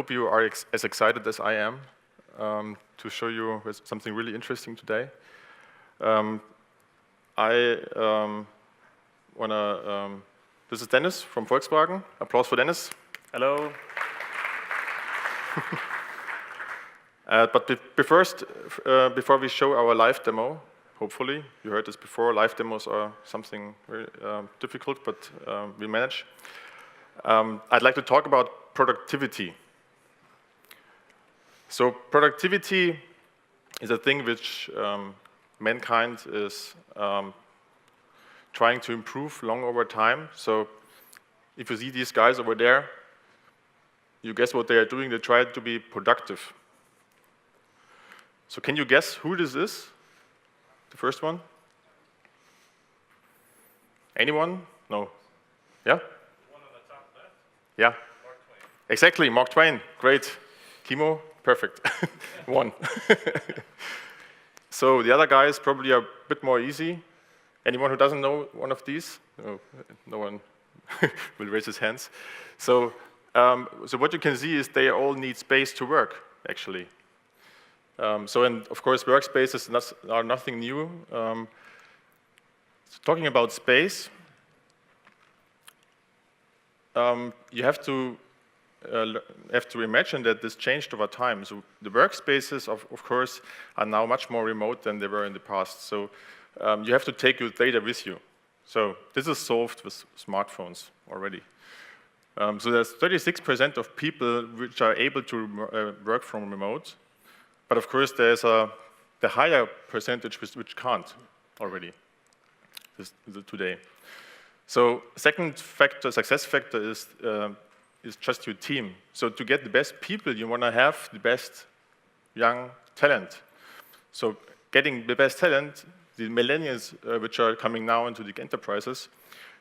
hope you are as excited as I am to show you something really interesting today. This is Dennis from Volkswagen. Applause for Dennis. Hello. But before we show our live demo, hopefully, you heard this before, live demos are something very difficult, but we manage. I'd like to talk about productivity. So productivity is a thing which mankind is trying to improve long over time. So if you see these guys over there, you guess what they are doing? They try to be productive. So can you guess who this is? The first one? Anyone? No. Yeah? One on the top left? Yeah. Mark Twain. Exactly, Mark Twain. Great. Kimo, perfect. One. So the other guys probably are a bit more easy. Anyone who doesn't know one of these? No one will raise his hands. So what you can see is they all need space to work, actually. And of course, workspaces are nothing new. So talking about space, you have to imagine that this changed over time. So the workspaces, of course, are now much more remote than they were in the past. So you have to take your data with you. So this is solved with smartphones already. So there's 36% of people which are able to work from remote. But of course, there's the higher percentage which can't already today. So second factor, success factor is just your team. So to get the best people, you want to have the best young talent. So getting the best talent, the millennials which are coming now into the enterprises,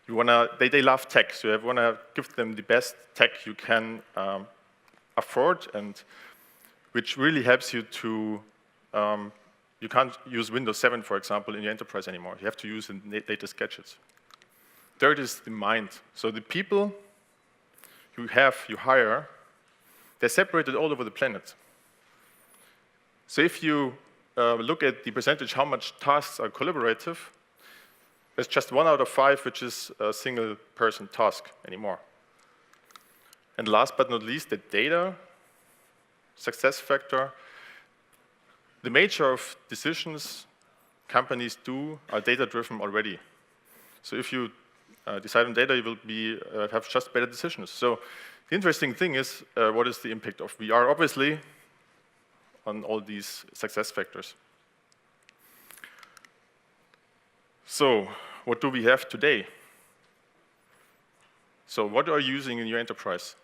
they love tech. So you want to give them the best tech you can afford, and which really helps you to, you can't use Windows 7, for example, in your enterprise anymore. You have to use the latest gadgets. Third is the mind. So the people you hire, they're separated all over the planet. So if you look at the percentage, how much tasks are collaborative, there's just 1 out of 5 which is a single person task anymore. And last but not least, the data success factor. The major of decisions companies do are data-driven already. So if you decide on data, you will have just better decisions. So the interesting thing is, what is the impact of VR? Obviously, on all these success factors. So what do we have today? So what are you using in your enterprise?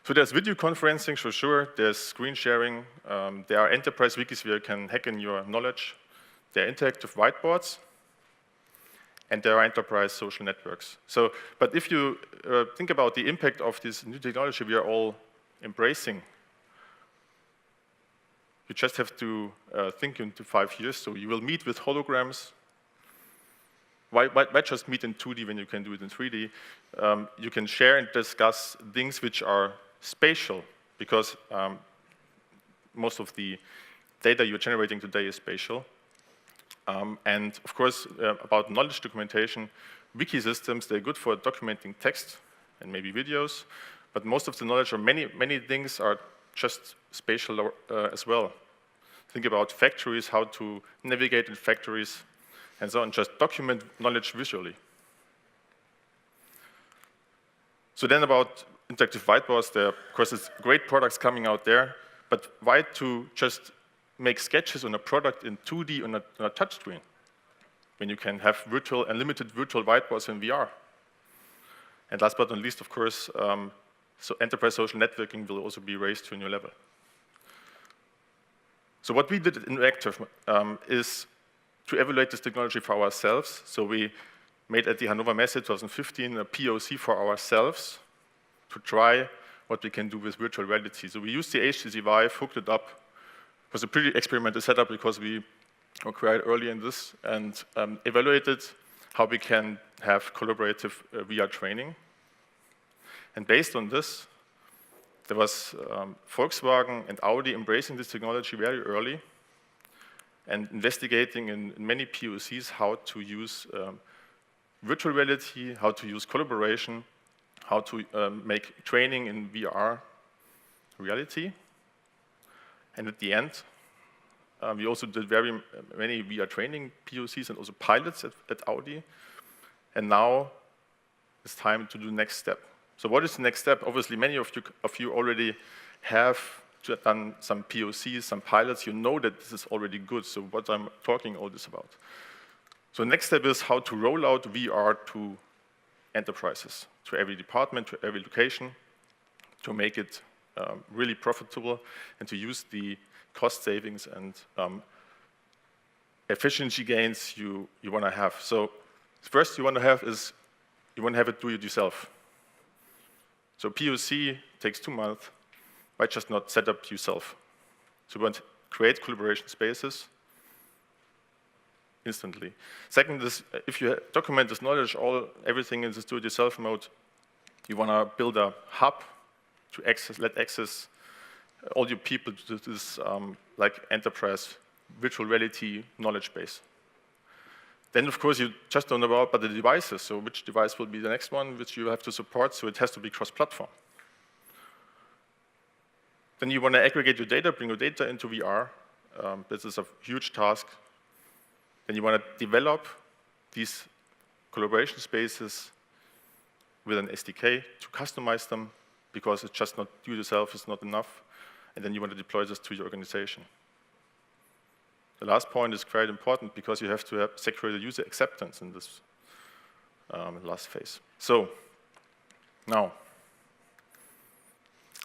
So there's video conferencing, for sure. There's screen sharing. There are enterprise wikis where you can hack in your knowledge. There are interactive whiteboards. And there are enterprise social networks. So, but if you think about the impact of this new technology we are all embracing, you just have to think into 5 years. So you will meet with holograms. Why just meet in 2D when you can do it in 3D? You can share and discuss things which are spatial, because most of the data you're generating today is spatial. And of course, about knowledge documentation, wiki systems, they're good for documenting text and maybe videos, but most of the knowledge, or many things, are just spatial as well. Think about factories, how to navigate in factories, and so on, just document knowledge visually. So then about interactive whiteboards, there, of course, it's great products coming out there, but why to just make sketches on a product in 2D on a touchscreen when you can have unlimited virtual whiteboards in VR? And last but not least, of course, so enterprise social networking will also be raised to a new level. So what we did at Innoactive is to evaluate this technology for ourselves. So we made at the Hannover Messe 2015 a POC for ourselves to try what we can do with virtual reality. So we used the HTC Vive, hooked it up. It was a pretty experimental setup because we were quite early in this, and evaluated how we can have collaborative VR training. And based on this, there was Volkswagen and Audi embracing this technology very early and investigating in many POCs how to use virtual reality, how to use collaboration, how to make training in VR reality. And at the end, we also did very many VR training POCs and also pilots at Audi. And now it's time to do the next step. So what is the next step? Obviously, many of you already have done some POCs, some pilots. You know that this is already good. So what I'm talking all this about. So the next step is how to roll out VR to enterprises, to every department, to every location, to make it really profitable and to use the cost savings and efficiency gains you want to have. So first you want to have it do it yourself. So POC takes 2 months. Why just not set up yourself? So we want to create collaboration spaces instantly. Second is, if you document this knowledge, everything in this do-it-yourself mode, you want to build a hub to access all your people to this like enterprise virtual reality knowledge base. Then, of course, you just don't know about the devices. So which device will be the next one which you have to support? So it has to be cross-platform. Then you want to aggregate your data, bring your data into VR. This is a huge task. Then you want to develop these collaboration spaces with an SDK to customize them, because it's just not do it yourself is not enough. And then you want to deploy this to your organization. The last point is quite important because you have to have secure the user acceptance in this last phase. So now,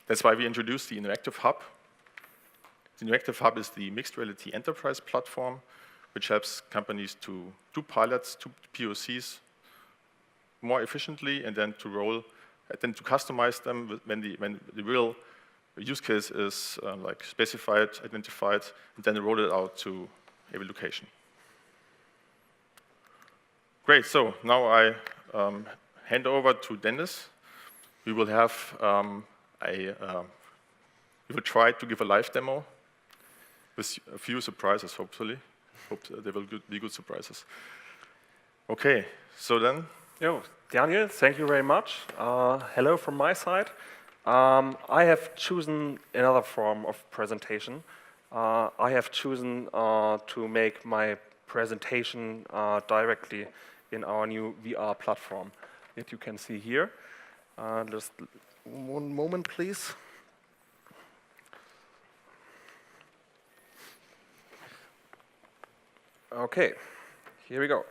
that's why we introduced the Innoactive Hub. The Innoactive Hub is the mixed reality enterprise platform, which helps companies to do pilots, to POCs more efficiently, and then to customize them when the real use case is like specified, identified, and then roll it out to every location. Great, so now I hand over to Dennis. We will have we will try to give a live demo with a few surprises, hopefully. Hope they will be good surprises. Okay, so then. Yo, Daniel, thank you very much. Hello from my side. I have chosen another form of presentation. I have chosen to make my presentation directly in our new VR platform that you can see here. Just one moment, please. Okay, here we go.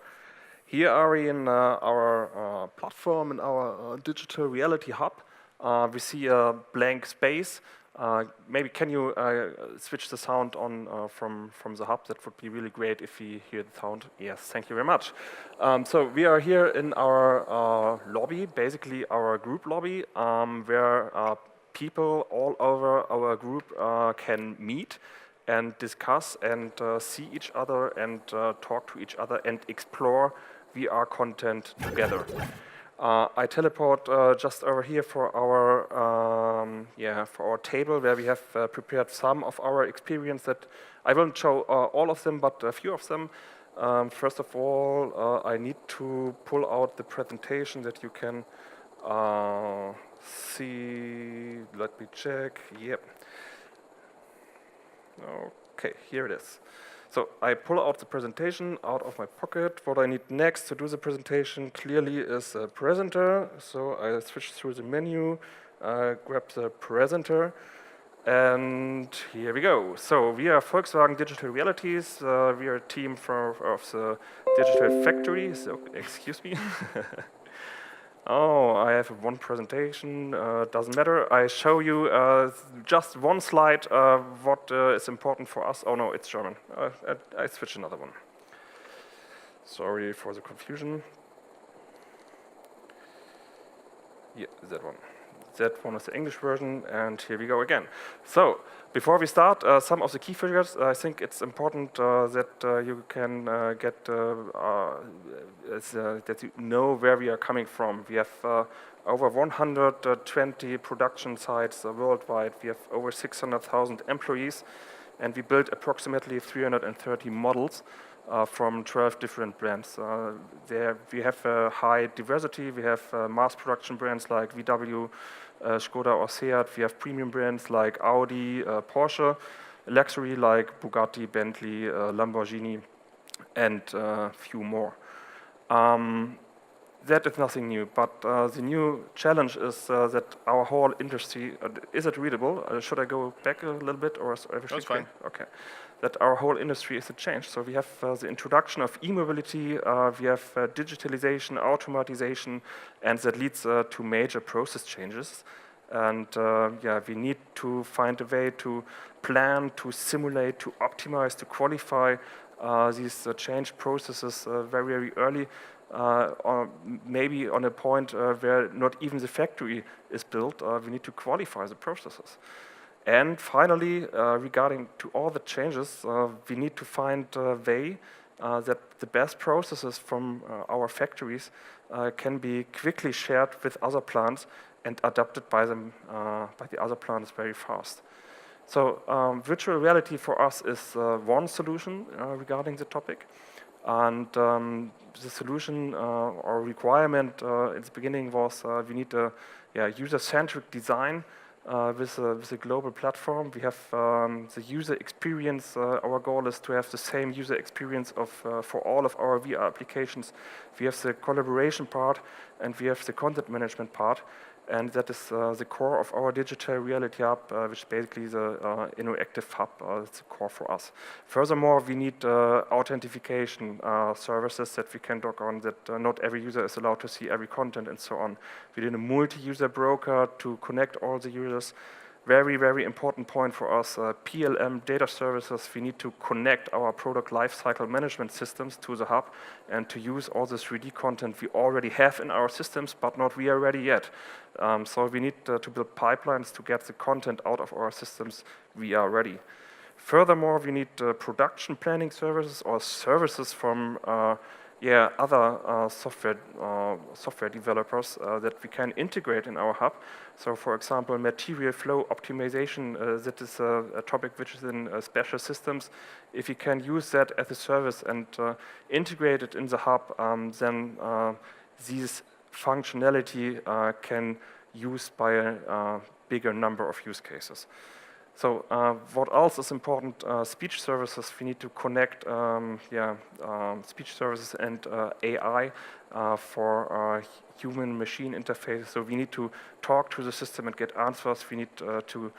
Here are we in our platform, in our Digital Reality Hub. We see a blank space. Maybe can you switch the sound on from the hub? That would be really great if we hear the sound. Yes, thank you very much. So we are here in our lobby, basically our group lobby, where people all over our group can meet and discuss and see each other and talk to each other and explore VR content together. I teleport just over here for our table where we have prepared some of our experience that I won't show all of them, but a few of them. First of all, I need to pull out the presentation that you can see. Let me check. Yep. Okay, here it is. So I pull out the presentation out of my pocket. What I need next to do the presentation clearly is a presenter. So I switch through the menu, grab the presenter, and here we go. So we are Volkswagen Digital Realities. We are a team of the Digital Factory. So excuse me. Oh, I have one presentation, doesn't matter. I show you just one slide, what is important for us. Oh no, it's German. I switch another one. Sorry for the confusion. Yeah, that one. that one is the English version, and here we go again. So, before we start, some of the key figures. I think it's important that you can get that you know where we are coming from. We have over 120 production sites worldwide. We have over 600,000 employees, and we built approximately 330 models from 12 different brands. There we have high diversity. We have mass production brands like VW, Skoda or Seat. We have premium brands like Audi, Porsche, luxury like Bugatti, Bentley, Lamborghini, and few more. That is nothing new, but the new challenge is that our whole industry, is it readable? Should I go back a little bit, or is everything? That's fine. Okay. That our whole industry is a change. So we have the introduction of e-mobility, we have digitalization, automatization, and that leads to major process changes. And yeah, we need to find a way to plan, to simulate, to optimize, to qualify these change processes very, very early, or maybe on a point where not even the factory is built. We need to qualify the processes. And finally, regarding to all the changes, we need to find a way that the best processes from our factories can be quickly shared with other plants and adapted by them by the other plants very fast. So virtual reality for us is one solution regarding the topic, and the solution or requirement in the beginning was we need a user-centric design. With a global platform. We have the user experience. Our goal is to have the same user experience for all of our VR applications. We have the collaboration part, and we have the content management part, and that is the core of our Digital Reality Hub, which is basically the Innoactive Hub. It's the core for us. Furthermore, we need authentication services that we can dock on, that not every user is allowed to see every content and so on. We need a multi-user broker to connect all the users. Very, very important point for us, PLM data services. We need to connect our product lifecycle management systems to the hub and to use all the 3D content we already have in our systems, but not we are ready yet. So we need to build pipelines to get the content out of our systems we are ready. Furthermore, we need production planning services or services from other software developers that we can integrate in our hub. So, for example, material flow optimization, that is a topic which is in special systems. If you can use that as a service and integrate it in the hub, then these functionality can used by a bigger number of use cases. So what else is important? Speech services. We need to connect speech services and AI for human-machine interface. So we need to talk to the system and get answers. We need to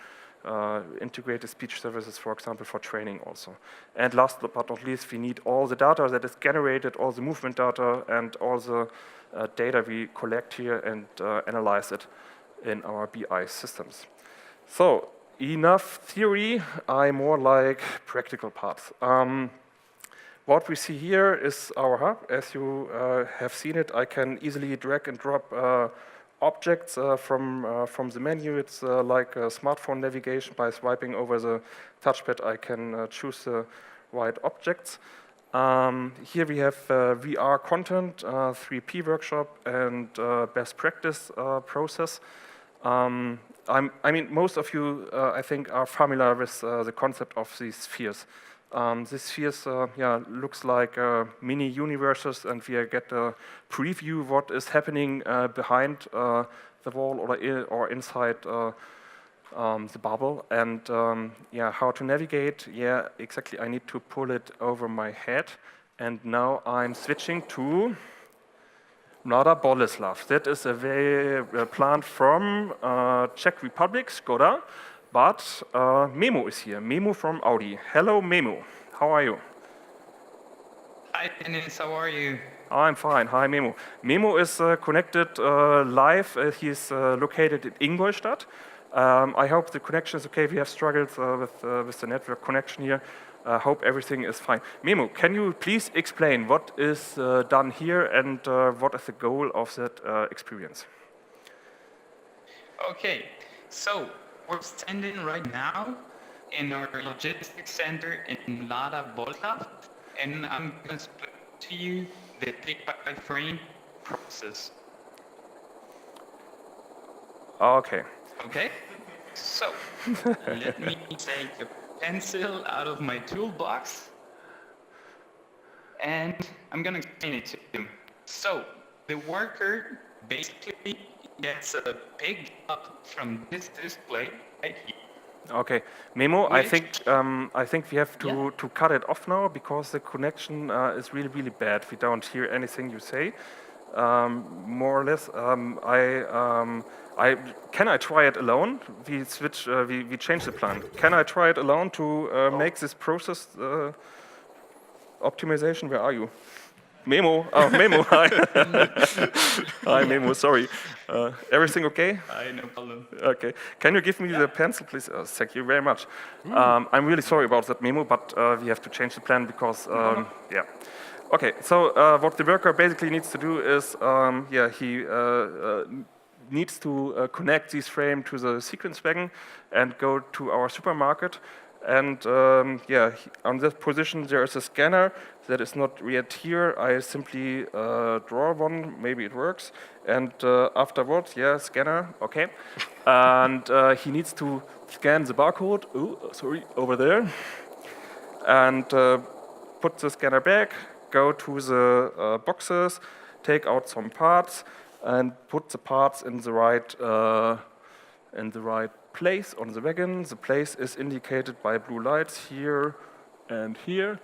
integrate the speech services, for example, for training also. And last but not least, we need all the data that is generated, all the movement data, and all the data we collect here and analyze it in our BI systems. So, enough theory, I more like practical parts. What we see here is our hub. As you have seen it, I can easily drag and drop objects from the menu. It's like a smartphone navigation. By swiping over the touchpad, I can choose the right objects. Here we have VR content, 3P workshop, and best practice process. I mean, most of you, I think, are familiar with the concept of these spheres. These spheres, looks like mini universes, and we get a preview what is happening behind the wall or inside the bubble, and how to navigate. Yeah, exactly. I need to pull it over my head, and now I'm switching to Mlada Boleslav. That is a plant from Czech Republic, Skoda, but MIMO is here. MIMO from Audi. Hello, MIMO. How are you? Hi, Dennis. How are you? I'm fine. Hi, MIMO. MIMO is connected live. He's located in Ingolstadt. I hope the connection is okay. We have struggled with the network connection here. Hope everything is fine. MIMO, can you please explain what is done here and what is the goal of that experience? Okay, so we're standing right now in our logistics center in Lada Volta, and I'm going to explain to you the pick-by-frame process. Okay. Okay, so let me take a pencil out of my toolbox, and I'm going to explain it to you. So the worker basically gets a pick up from this display right here. Okay, Memo, I Which- think we have to cut it off now because the connection is really bad. We don't hear anything you say. More or less, can I try it alone? We switch, we change the plan. Can I try it alone to make this process optimization? Where are you? Memo, oh, Memo, hi. Hi, Memo, sorry. Everything okay? No problem. Okay. Can you give me the pencil, please? Thank you very much. I'm really sorry about that, Memo, but we have to change the plan because, yeah. Okay, so what the worker basically needs to do is, he needs to connect this frame to the sequence wagon and go to our supermarket. And on this position there is a scanner that is not yet here. I simply draw one, maybe it works. And afterwards, scanner, okay. And he needs to scan the barcode, over there. And put the scanner back, go to the boxes, take out some parts, and put the parts in the right place on the wagon. The place is indicated by blue lights here and here.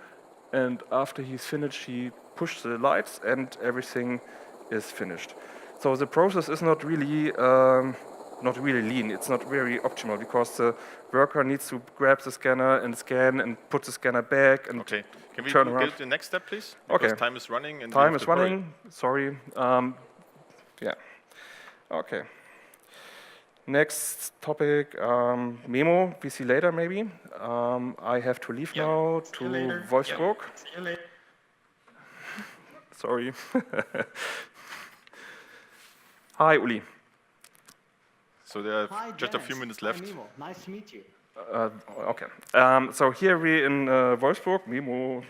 And after he's finished, he pushes the lights and everything is finished. So the process is not really lean. It's not very optimal because the worker needs to grab the scanner and scan and put the scanner back and Okay, can we turn go around. to the next step, please? Okay. Because time is running. And we Time have is to hurry. running. Sorry. Yeah. Okay. Next topic, Memo, we see later maybe. I have to leave now to Wolfsburg. See you later. Sorry. Hi, Uli. So there are Hi, just a few Dennis. minutes Hi, left. Mimo. Nice to meet you. Okay. So here we in Wolfsburg. Memo,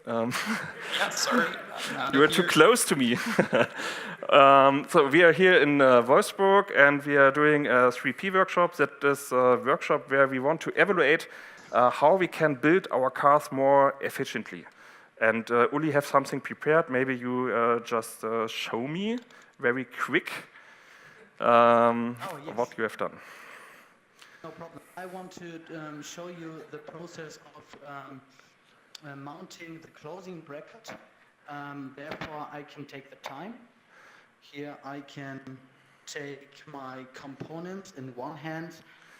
Yeah, sorry. I'm out you of are too here. close to me. So we are here in Wolfsburg, and we are doing a 3P workshop. That is a workshop where we want to evaluate how we can build our cars more efficiently. And Uli have something prepared. Maybe you just show me very quick yes. what you have done. No problem. I want to show you the process of mounting the closing bracket. Therefore, I can take the time. Here I can take my components in one hand,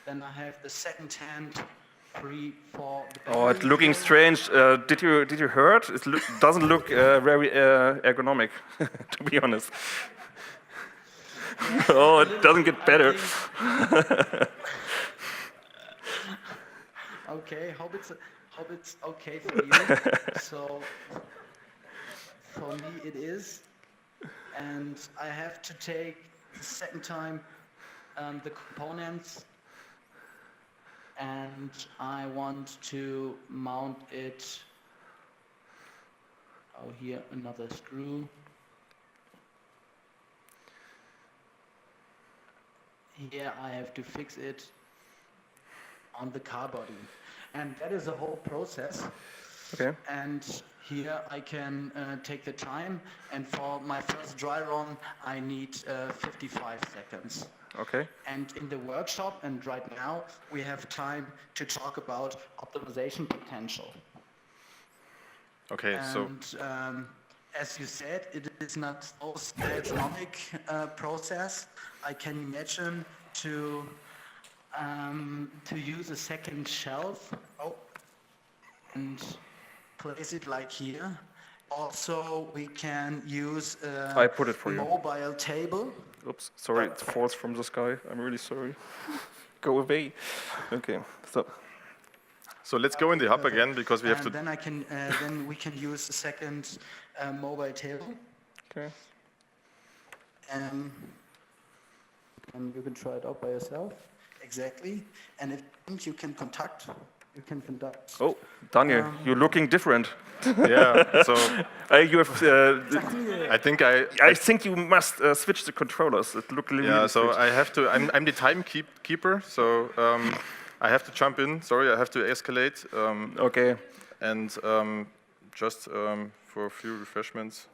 then I have the second hand free for the Oh, it's battery looking flow. strange. Did you hear it? It doesn't look very ergonomic, to be honest. Oh, it doesn't get better. Okay, hope it's okay for you. So for me it is, and I have to take the second time the components, and I want to mount it. Oh, here another screw. Here I have to fix it on the car body, and that is a whole process. Okay. And here I can take the time, and for my first dry run I need 55 seconds. Okay. And in the workshop and right now we have time to talk about optimization potential. Okay, so And as you said, it is not so economic process. I can imagine to use a second shelf and place it like here. Also, we can use I put it for a you. mobile table. Oops, sorry, it falls from the sky. I'm really sorry. Go away. Okay, so let's go in the hub again because we have to. Then then we can use a second mobile table. okay. You can try it out by yourself. Exactly. And if you can conduct. Oh, Daniel, you're looking different. Yeah. So You have. I I think you must switch the controllers. It look really. yeah. So strange. I have to. I'm the timekeeper. So I have to jump in. Sorry, I have to escalate. Okay. And just for a few refreshments.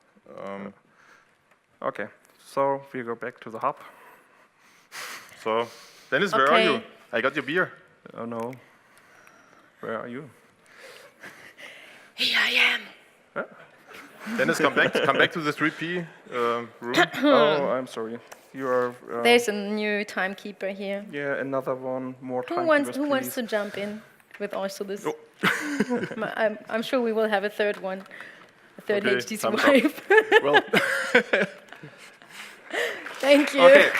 Okay. So we go back to the hub. So Dennis, where are Okay. you? I got your beer. Oh no. Where are you? Here I am. Dennis, come back to the 3P room. Oh, I'm sorry. You are. There's a new timekeeper here. Yeah, another one. More time. Who wants to jump in with also this? Oh. I'm sure we will have a third one, a third Okay, HTC thumbs up. Vive. Well, Thank you. Okay.